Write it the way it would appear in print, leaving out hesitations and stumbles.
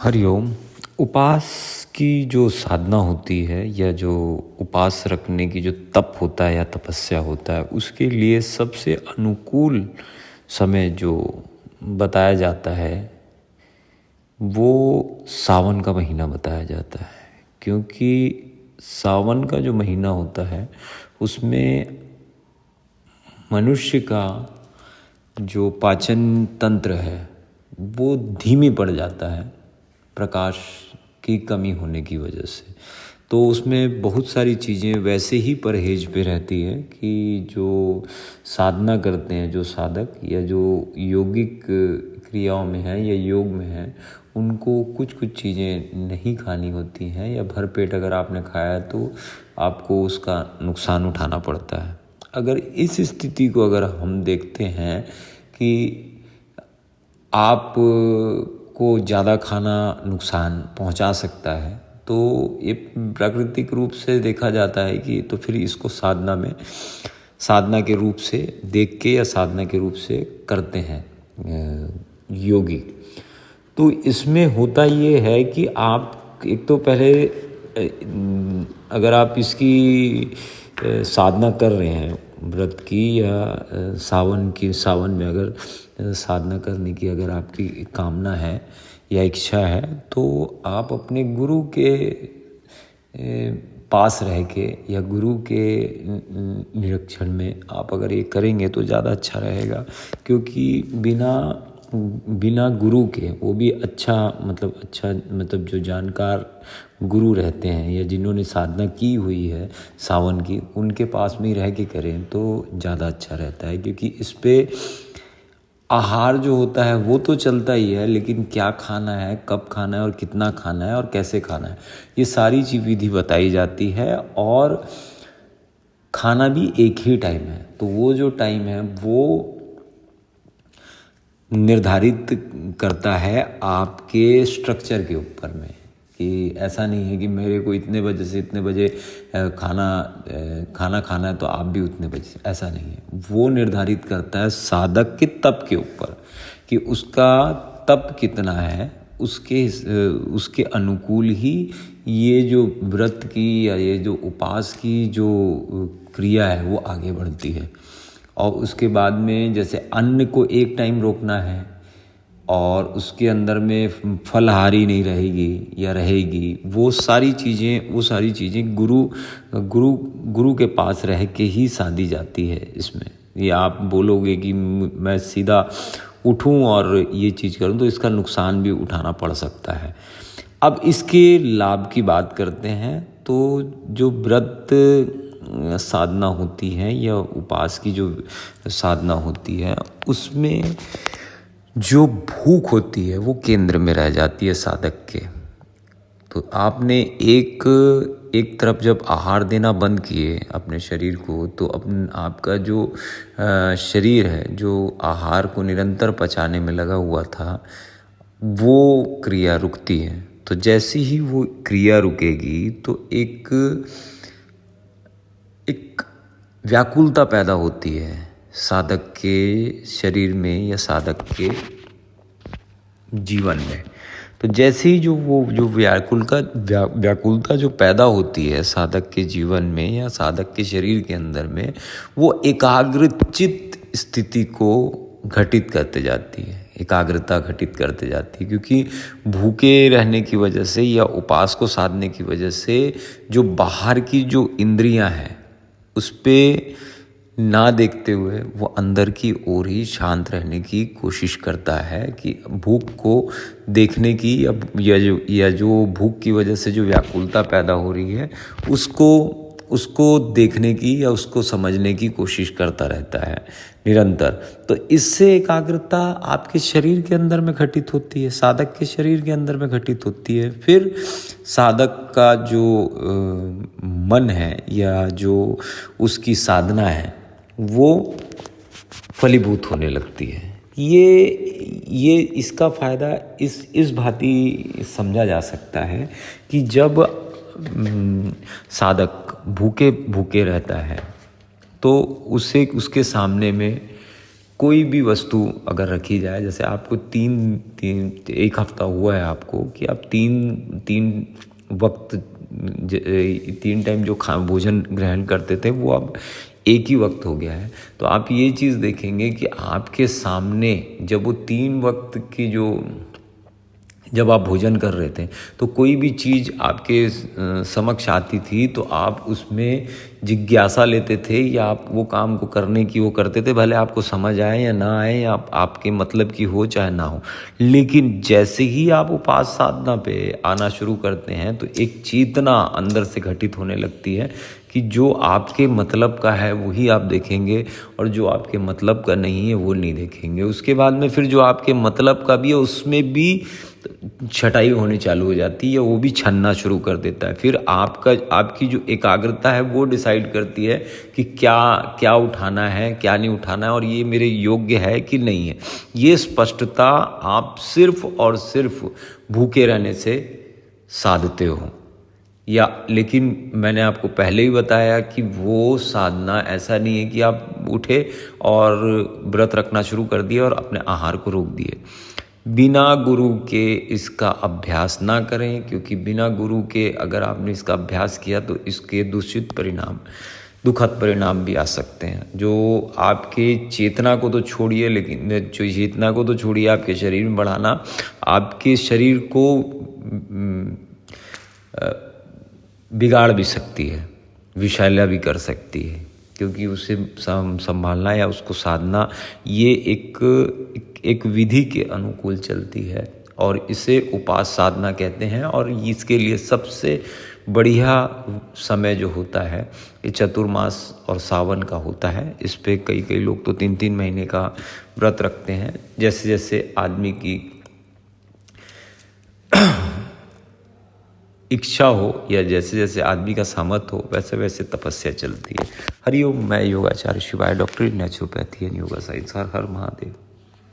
हरिओम। उपास की जो साधना होती है या जो उपास रखने की जो तप होता है या तपस्या होता है, उसके लिए सबसे अनुकूल समय जो बताया जाता है वो सावन का महीना बताया जाता है। क्योंकि सावन का जो महीना होता है उसमें मनुष्य का जो पाचन तंत्र है वो धीमी पड़ जाता है प्रकाश की कमी होने की वजह से। तो उसमें बहुत सारी चीज़ें वैसे ही परहेज पे रहती है कि जो साधना करते हैं, जो साधक या जो यौगिक क्रियाओं में है या योग में है, उनको कुछ कुछ चीज़ें नहीं खानी होती हैं, या भर पेट अगर आपने खाया तो आपको उसका नुकसान उठाना पड़ता है। अगर इस स्थिति को अगर हम देखते हैं कि आप को ज़्यादा खाना नुकसान पहुंचा सकता है, तो ये प्राकृतिक रूप से देखा जाता है कि तो फिर इसको साधना के रूप से देख के या साधना के रूप से करते हैं योगी। तो इसमें होता ये है कि आप एक तो पहले अगर आप इसकी साधना कर रहे हैं व्रत की या सावन में अगर साधना करने की अगर आपकी कामना है या इच्छा है, तो आप अपने गुरु के पास रह के या गुरु के निरीक्षण में आप अगर ये करेंगे तो ज़्यादा अच्छा रहेगा। क्योंकि बिना गुरु के, वो भी अच्छा मतलब जो जानकार गुरु रहते हैं या जिन्होंने साधना की हुई है सावन की, उनके पास में ही रह के करें तो ज़्यादा अच्छा रहता है। क्योंकि इस पे आहार जो होता है वो तो चलता ही है, लेकिन क्या खाना है, कब खाना है और कितना खाना है और कैसे खाना है, ये सारी चीज़ विधि बताई जाती है। और खाना भी एक ही टाइम है, तो वो जो टाइम है वो निर्धारित करता है आपके स्ट्रक्चर के ऊपर में, कि ऐसा नहीं है कि मेरे को इतने बजे से इतने बजे खाना खाना है तो आप भी उतने बजे, ऐसा नहीं है। वो निर्धारित करता है साधक के तप के ऊपर कि उसका तप कितना है, उसके अनुकूल ही ये जो व्रत की या ये जो उपास की जो क्रिया है वो आगे बढ़ती है। और उसके बाद में जैसे अन्न को एक टाइम रोकना है और उसके अंदर में फलहारी नहीं रहेगी या रहेगी, वो सारी चीज़ें गुरु के पास रह के ही साधी जाती है। इसमें ये आप बोलोगे कि मैं सीधा उठूं और ये चीज़ करूं तो इसका नुकसान भी उठाना पड़ सकता है। अब इसके लाभ की बात करते हैं, तो जो व्रत साधना होती है या उपास की जो साधना होती है, उसमें जो भूख होती है वो केंद्र में रह जाती है साधक के। तो आपने एक तरफ जब आहार देना बंद किए अपने शरीर को, तो आपका जो शरीर है जो आहार को निरंतर पचाने में लगा हुआ था, वो क्रिया रुकती है। तो जैसे ही वो क्रिया रुकेगी तो एक व्याकुलता पैदा होती है साधक के शरीर में या साधक के जीवन में। तो जैसे ही जो व्याकुलता जो पैदा होती है साधक के जीवन में या साधक के शरीर के अंदर में, वो एकाग्रचित्त स्थिति को घटित करते जाती है, एकाग्रता घटित करते जाती है। क्योंकि भूखे रहने की वजह से या उपास को साधने की वजह से जो बाहर की जो इंद्रियां हैं उस पे ना देखते हुए वो अंदर की ओर ही शांत रहने की कोशिश करता है, कि भूख को देखने की या जो भूख की वजह से जो व्याकुलता पैदा हो रही है उसको देखने की या उसको समझने की कोशिश करता रहता है निरंतर। तो इससे एकाग्रता आपके शरीर के अंदर में घटित होती है, साधक के शरीर के अंदर में घटित होती है। फिर साधक का जो मन है या जो उसकी साधना है वो फलीभूत होने लगती है। ये इसका फायदा इस भांति समझा जा सकता है कि जब साधक भूखे रहता है तो उसके सामने में कोई भी वस्तु अगर रखी जाए, जैसे आपको एक हफ्ता हुआ है आपको कि आप तीन वक्त 3 टाइम जो भोजन ग्रहण करते थे वो अब एक ही वक्त हो गया है, तो आप ये चीज़ देखेंगे कि आपके सामने जब वो 3 वक्त की जब आप भोजन कर रहे थे तो कोई भी चीज़ आपके समक्ष आती थी तो आप उसमें जिज्ञासा लेते थे या आप वो काम को करने की वो करते थे, भले आपको समझ आए या ना आए या आपके मतलब की हो चाहे ना हो। लेकिन जैसे ही आप उपास साधना पे आना शुरू करते हैं तो एक चेतना अंदर से घटित होने लगती है कि जो आपके मतलब का है वही आप देखेंगे और जो आपके मतलब का नहीं है वो नहीं देखेंगे। उसके बाद में फिर जो आपके मतलब का भी है उसमें भी छटाई होनी चालू हो जाती है, वो भी छनना शुरू कर देता है। फिर आपकी जो एकाग्रता है वो डिसाइड करती है कि क्या उठाना है क्या नहीं उठाना है और ये मेरे योग्य है कि नहीं है। ये स्पष्टता आप सिर्फ और सिर्फ भूखे रहने से साधते हो लेकिन मैंने आपको पहले ही बताया कि वो साधना ऐसा नहीं है कि आप उठे और व्रत रखना शुरू कर दिए और अपने आहार को रोक दिए। बिना गुरु के इसका अभ्यास ना करें, क्योंकि बिना गुरु के अगर आपने इसका अभ्यास किया तो इसके दुखद परिणाम भी आ सकते हैं, जो आपके चेतना को तो छोड़िए, लेकिन जो चेतना को तो छोड़िए, आपके शरीर में बढ़ाना आपके शरीर को बिगाड़ भी सकती है, विषैला भी कर सकती है, क्योंकि उसे संभालना या उसको साधना ये एक विधि के अनुकूल चलती है और इसे उपास साधना कहते हैं। और इसके लिए सबसे बढ़िया समय जो होता है ये चतुर्मास और सावन का होता है। इस पे कई लोग तो 3 महीने का व्रत रखते हैं। जैसे जैसे आदमी की इच्छा हो या जैसे जैसे आदमी का सामर्थ्य हो वैसे वैसे तपस्या चलती है। हरिओम। मैं योगाचार्य शिवाय, doctor in naturopathy and yoga science. Her her Mahadev.